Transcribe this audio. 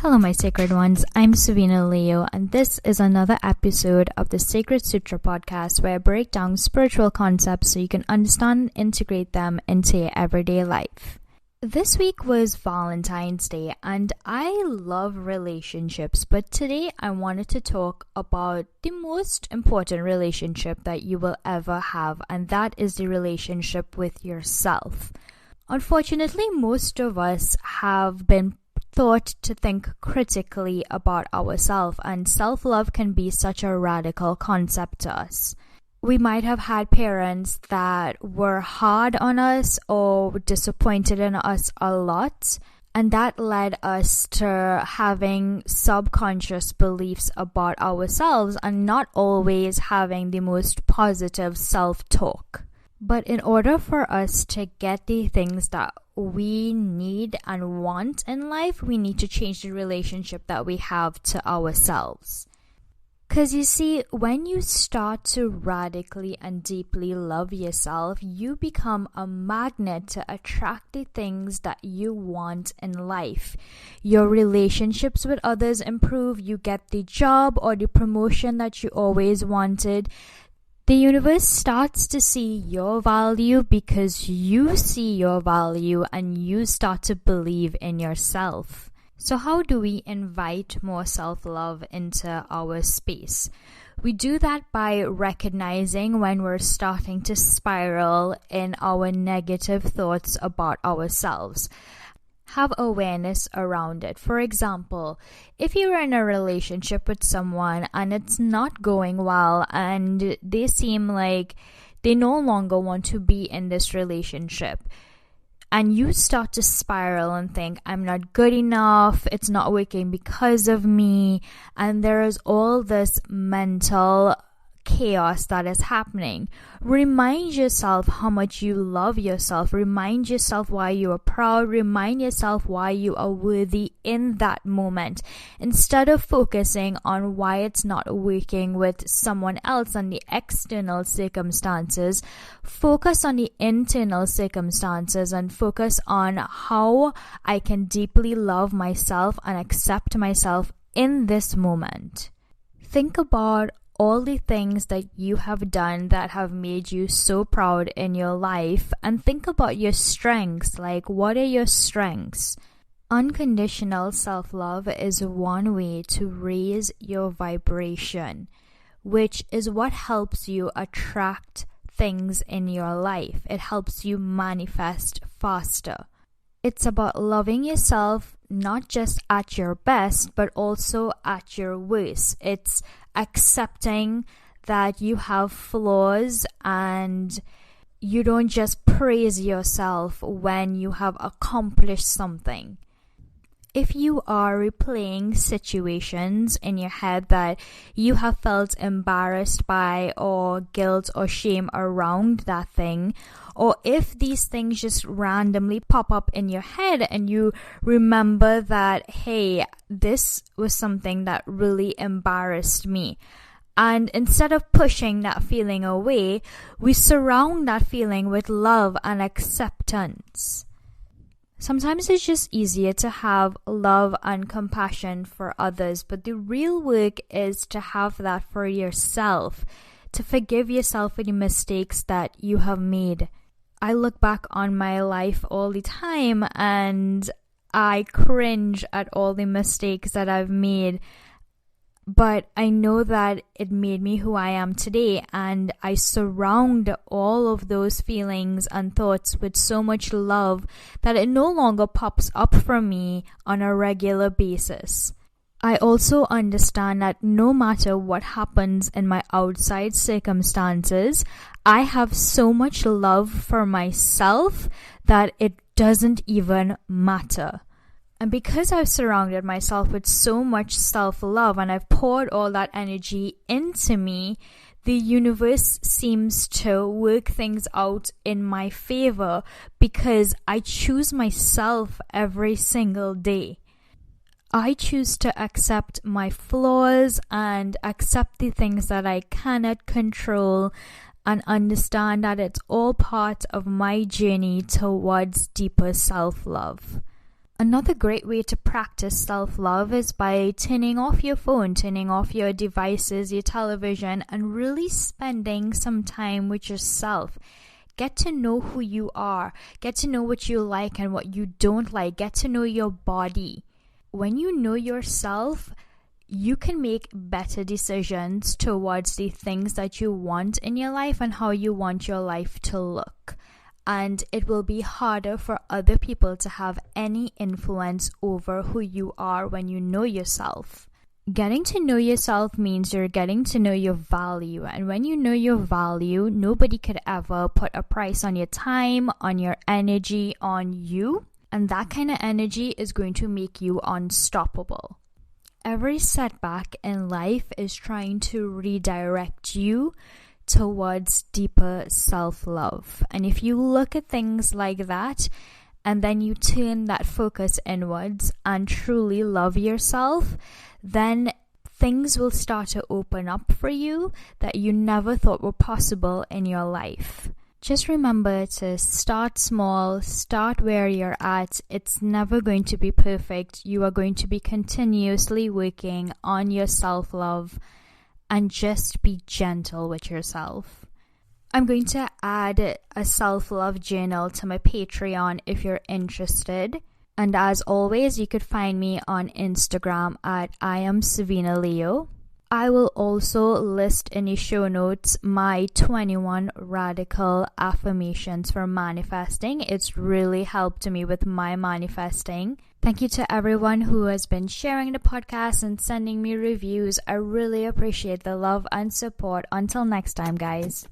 Hello, my sacred ones. I'm Savina Leo, and this is another episode of the Sacred Sutra podcast where I break down spiritual concepts so you can understand and integrate them into your everyday life. This week was Valentine's Day, and I love relationships, but today I wanted to talk about the most important relationship that you will ever have, and that is the relationship with yourself. Unfortunately, most of us have been taught to think critically about ourselves, and self-love can be such a radical concept to us. We might have had parents that were hard on us or disappointed in us a lot, and that led us to having subconscious beliefs about ourselves and not always having the most positive self-talk. But in order for us to get the things that we need and want in life, we need to change the relationship that we have to ourselves. Because you see, when you start to radically and deeply love yourself, you become a magnet to attract the things that you want in life. Your relationships with others improve, you get the job or the promotion that you always wanted. The universe starts to see your value because you see your value and you start to believe in yourself. So how do we invite more self-love into our space? We do that by recognizing when we're starting to spiral in our negative thoughts about ourselves. Have awareness around it. For example, if you're in a relationship with someone and it's not going well and they seem like they no longer want to be in this relationship, and you start to spiral and think, I'm not good enough, it's not working because of me, and there is all this mental chaos that is happening. Remind yourself how much you love yourself. Remind yourself why you are proud. Remind yourself why you are worthy in that moment. Instead of focusing on why it's not working with someone else and the external circumstances, focus on the internal circumstances and focus on how I can deeply love myself and accept myself in this moment. Think about all the things that you have done that have made you so proud in your life, and think about your strengths. Like, what are your strengths? Unconditional self-love is one way to raise your vibration, which is what helps you attract things in your life. It helps you manifest faster. It's about loving yourself not just at your best, but also at your worst. It's accepting that you have flaws and you don't just praise yourself when you have accomplished something. If you are replaying situations in your head that you have felt embarrassed by or guilt or shame around that thing, or if these things just randomly pop up in your head and you remember that, hey, this was something that really embarrassed me. And instead of pushing that feeling away, we surround that feeling with love and acceptance. Sometimes it's just easier to have love and compassion for others, but the real work is to have that for yourself, to forgive yourself for the mistakes that you have made. I look back on my life all the time and I cringe at all the mistakes that I've made. But I know that it made me who I am today, and I surround all of those feelings and thoughts with so much love that it no longer pops up for me on a regular basis. I also understand that no matter what happens in my outside circumstances, I have so much love for myself that it doesn't even matter. And because I've surrounded myself with so much self-love and I've poured all that energy into me, the universe seems to work things out in my favor because I choose myself every single day. I choose to accept my flaws and accept the things that I cannot control and understand that it's all part of my journey towards deeper self-love. Another great way to practice self-love is by turning off your phone, turning off your devices, your television, and really spending some time with yourself. Get to know who you are. Get to know what you like and what you don't like. Get to know your body. When you know yourself, you can make better decisions towards the things that you want in your life and how you want your life to look. And it will be harder for other people to have any influence over who you are when you know yourself. Getting to know yourself means you're getting to know your value. And when you know your value, nobody could ever put a price on your time, on your energy, on you. And that kind of energy is going to make you unstoppable. Every setback in life is trying to redirect you towards deeper self-love. And if you look at things like that, and then you turn that focus inwards and truly love yourself, then things will start to open up for you that you never thought were possible in your life. Just remember to start small, start where you're at. It's never going to be perfect. You are going to be continuously working on your self-love, and just be gentle with yourself. I'm going to add a self-love journal to my Patreon if you're interested. And as always, you could find me on Instagram at @IamSavinaLeo. I will also list in the show notes my 21 radical affirmations for manifesting. It's really helped me with my manifesting. Thank you to everyone who has been sharing the podcast and sending me reviews. I really appreciate the love and support. Until next time, guys.